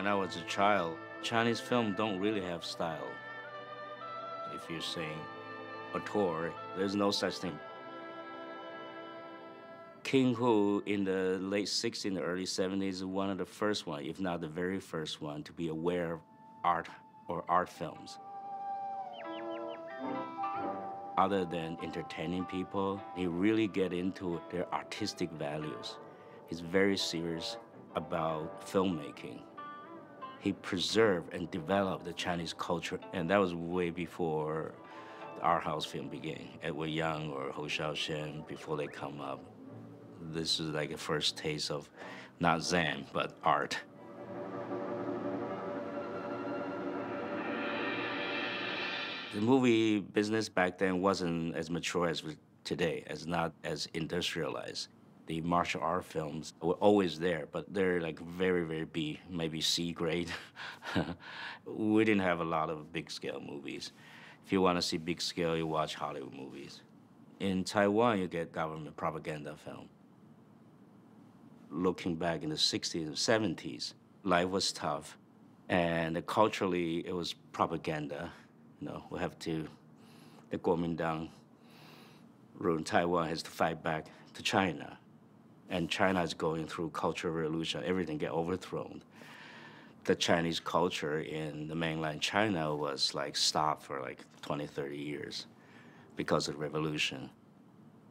When I was a child, Chinese film don't really have style. If you're saying auteur, there's no such thing. King Hu in the late 60s and early 70s is one of the first one, if not the very first one, to be aware of art or art films. Other than entertaining people, he really get into their artistic values. He's very serious about filmmaking. He preserved and developed the Chinese culture, and that was way before the art house film began. Edward Young or Hou Xiaoshen, before they come up. This is like a first taste of not Zen, but art. The movie business back then wasn't as mature as today, as not as industrialized. The martial art films were always there, but they're like very, very B, maybe C grade. We didn't have a lot of big scale movies. If you want to see big scale, you watch Hollywood movies. In Taiwan, you get government propaganda film. Looking back in the 60s and 70s, life was tough, and culturally, it was propaganda. You know, we have to, the Kuomintang ruined Taiwan has to fight back to China. And China is going through cultural revolution, everything get overthrown. The Chinese culture in the mainland China was like stopped for like 20, 30 years because of the revolution.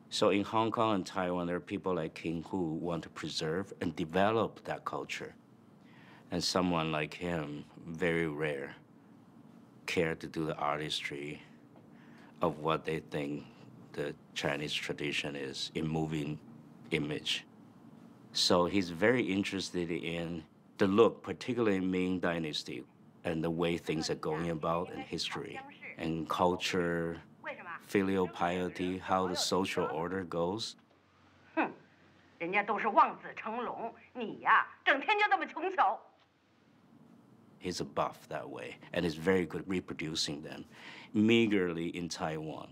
So in Hong Kong and Taiwan, there are people like King Hu who want to preserve and develop that culture. And someone like him, very rare, care to do the artistry of what they think the Chinese tradition is in moving image. So he's very interested in the look, particularly in Ming Dynasty, and the way things are going about in history and culture, filial piety, how the social order goes. 人家都是望子成龙，你呀，整天就那么穷巧。 He's a buff that way, and is very good reproducing them, meagerly in Taiwan.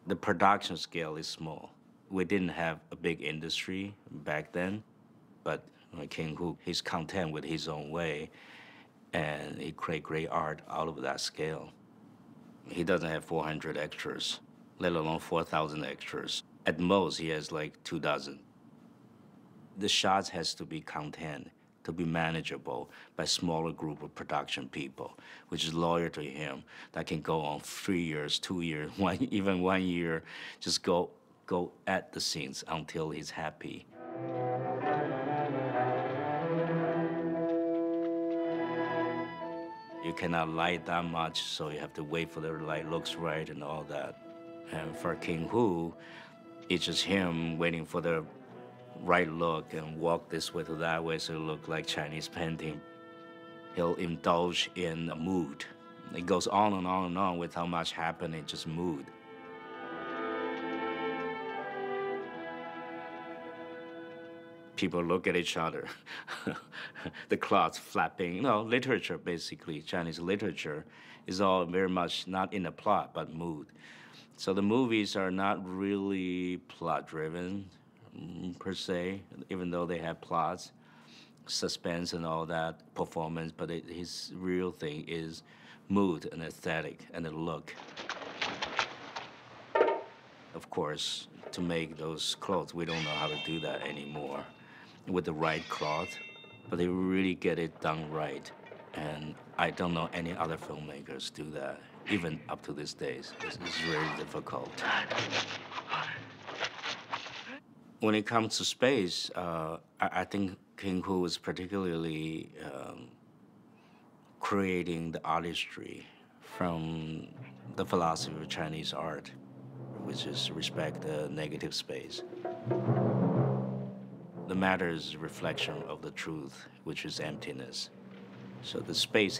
The production scale is small. We didn't have a big industry back then, but King Hu, he's content with his own way, and he create great art out of that scale. He doesn't have 400 extras, let alone 4,000 extras. At most, he has like 2 dozen. The shots has to be contained, to be manageable by smaller group of production people, which is loyal to him, that can go on 3 years, 2 years, even 1 year, just go at the scenes until he's happy. You cannot light that much, so you have to wait for the light looks right and all that. And for King Hu, it's just him waiting for the right look and walk this way to that way so it look like Chinese painting. He'll indulge in a mood. It goes on and on and on without much happening, just mood. People look at each other. The cloths flapping, literature basically, Chinese literature is all very much not in the plot, but mood. So the movies are not really plot-driven, per se, even though they have plots, suspense and all that, performance, but his real thing is mood and aesthetic and the look. Of course, to make those clothes, we don't know how to do that anymore with the right cloth, but they really get it done right. And I don't know any other filmmakers do that, even up to these days. It's very difficult. When it comes to space, I think King Hu is particularly creating the artistry from the philosophy of Chinese art, which is respect the negative space. The matter is a reflection of the truth, which is emptiness. So the space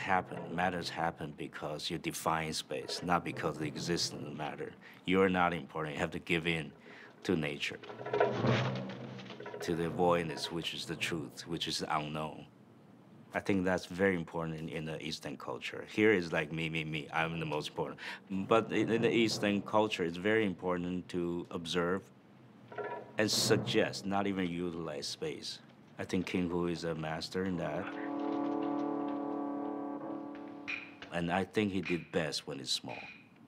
matters happen because you define space, not because of the existence of matter. You're not important, you have to give in to nature, to the voidness, which is the truth, which is unknown. I think that's very important in the Eastern culture. Here is like me, I'm the most important. But in the Eastern culture, it's very important to observe and suggest, not even utilize space. I think King Hu is a master in that. And I think he did best when it's small.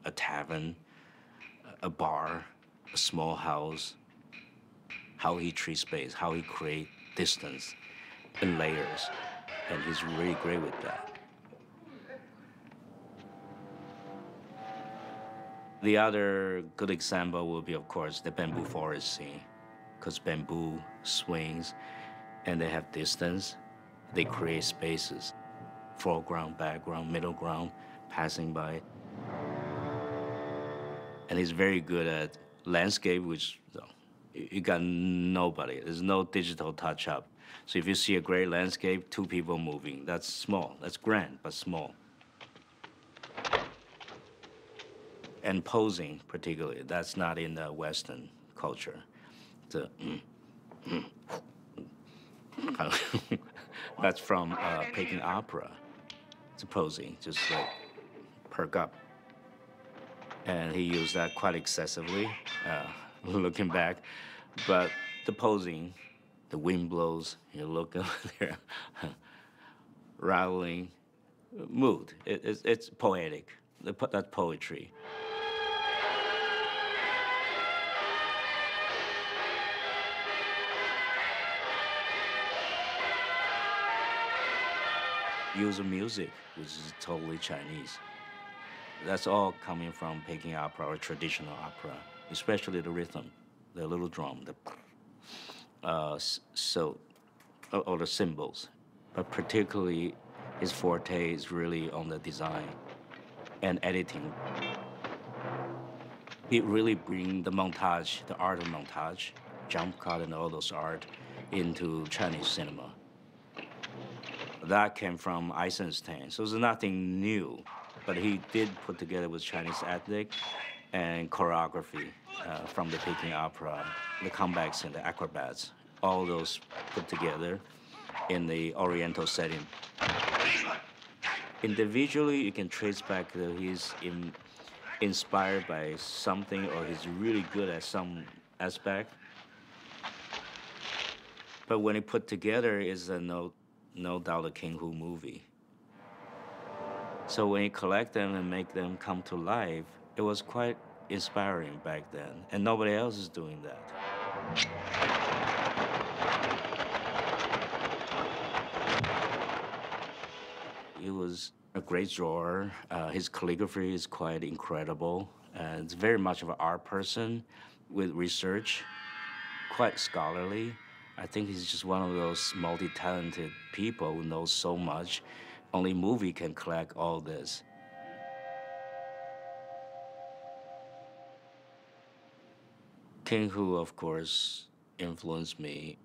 A tavern, a bar, a small house, how he treats space, how he creates distance and layers. And he's really great with that. The other good example will be, of course, the bamboo forest scene, because bamboo swings and they have distance. They create spaces, foreground, background, middle ground, passing by. And he's very good at landscape, which you got nobody. There's no digital touch-up. So if you see a great landscape, two people moving, that's small. That's grand, but small. And posing, particularly, that's not in the Western culture. That's from Peking opera. It's posing, just like perk up. And he used that quite excessively, looking back. But the posing, the wind blows, you look over there, rattling, mood. It's poetic. That's poetry. Use of music, which is totally Chinese. That's all coming from Peking opera or traditional opera, especially the rhythm, the little drum, or the cymbals. But particularly, his forte is really on the design and editing. He really brings the montage, the art of montage, jump cut and all those art into Chinese cinema. That came from Eisenstein, so it's nothing new. But he did put together with Chinese ethnic and choreography from the Peking opera, the comebacks and the acrobats, all those put together in the Oriental setting. Individually, you can trace back that he's inspired by something or he's really good at some aspect. But when he put together is no doubt a King Hu movie. So when you collect them and make them come to life, it was quite inspiring back then, and nobody else is doing that. He was a great drawer. His calligraphy is quite incredible. It's very much of an art person with research, quite scholarly. I think he's just one of those multi-talented people who knows so much. Only movie can collect all this. King Hu, of course, influenced me.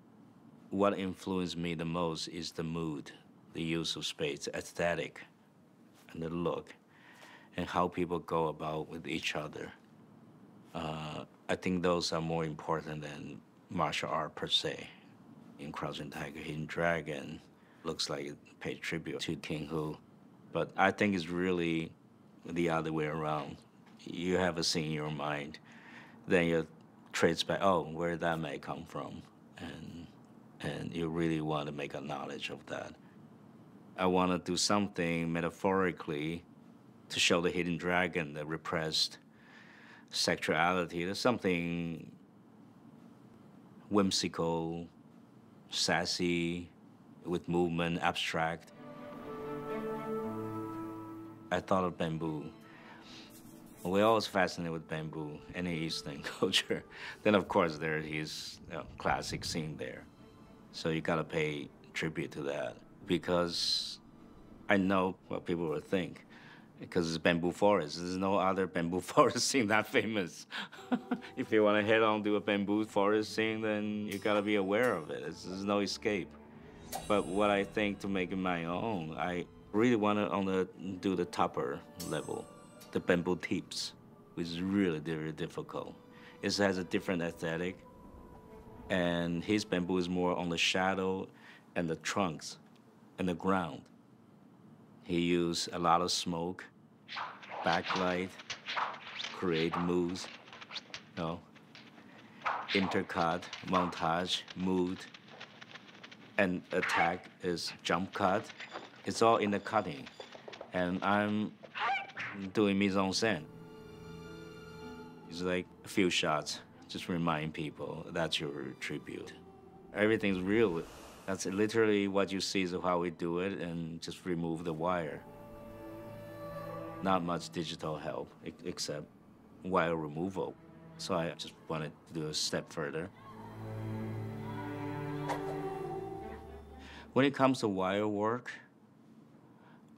What influenced me the most is the mood, the use of space, the aesthetic, and the look, and how people go about with each other. I think those are more important than martial art per se. In Crouching Tiger, Hidden Dragon, looks like it paid tribute to King Hu. But I think it's really the other way around. You have a scene in your mind, then you trace back, oh, where that may come from, and you really want to make a knowledge of that. I want to do something metaphorically to show the hidden dragon, the repressed sexuality. There's something whimsical, sassy, with movement, abstract. I thought of bamboo. We're always fascinated with bamboo, any Eastern culture. Then, of course, there's his classic scene there. So you gotta pay tribute to that, because I know what people will think. Because it's bamboo forest. There's no other bamboo forest scene that famous. If you want to head on to a bamboo forest scene, then you gotta be aware of it. There's no escape. But what I think to make it my own, I really want to do the topper level, the bamboo tips, which is really very difficult. It has a different aesthetic, and his bamboo is more on the shadow and the trunks and the ground. He used a lot of smoke, backlight, create moves, intercut, montage, mood, and attack is jump cut. It's all in the cutting. and I'm doing mise en scène. It's like a few shots, just remind people that's your tribute. Everything's real. That's literally what you see is how we do it, and just remove the wire. Not much digital help, except wire removal. So I just wanted to do a step further. When it comes to wire work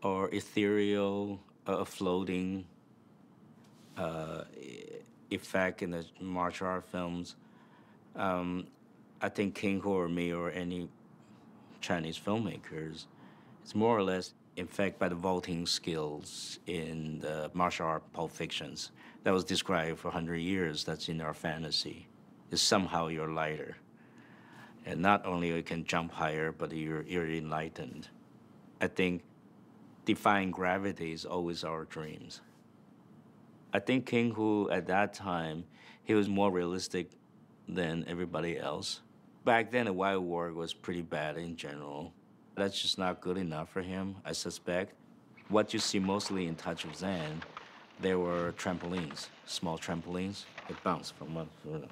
or ethereal, floating effect in the martial art films, I think King Hu or me or any Chinese filmmakers, it's more or less infected by the vaulting skills in the martial art Pulp Fictions. That was described for 100 years, that's in our fantasy. Is somehow you're lighter. And not only you can jump higher, but you're enlightened. I think defying gravity is always our dreams. I think King Hu at that time, he was more realistic than everybody else. Back then, the wire work was pretty bad in general. That's just not good enough for him, I suspect. What you see mostly in Touch of Zen, there were trampolines, small trampolines. It bounced from one to another.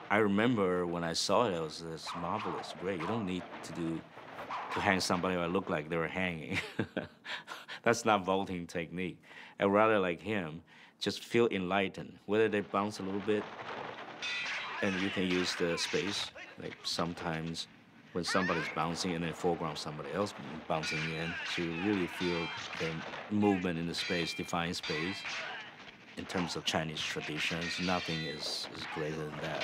I remember when I saw it, it was this marvelous, great. You don't need to hang somebody who looked like they were hanging. That's not vaulting technique. I'd rather like him, just feel enlightened. Whether they bounce a little bit, and you can use the space. Like sometimes when somebody's bouncing in the foreground, somebody else bouncing in, so you really feel the movement in the space, define space. In terms of Chinese traditions, nothing is greater than that.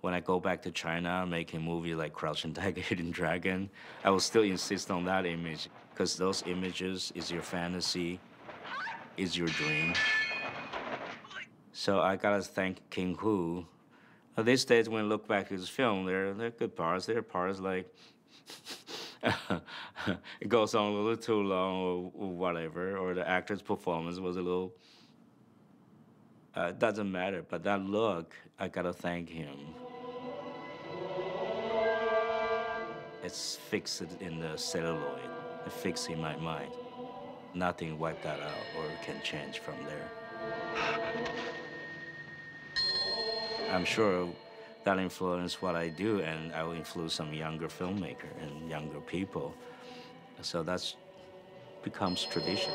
When I go back to China, making a movie like Crouching Tiger, Hidden Dragon, I will still insist on that image, because those images is your fantasy, is your dream. So I gotta thank King Hu. These days, when I look back at his film, there are good parts. There are parts like it goes on a little too long or whatever, or the actor's performance was a little, doesn't matter, but that look, I gotta thank him. It's fixed in the celluloid, it's fixed in my mind. Nothing wiped that out or can change from there. I'm sure that influenced what I do, and I will influence some younger filmmaker and younger people. So that's becomes tradition.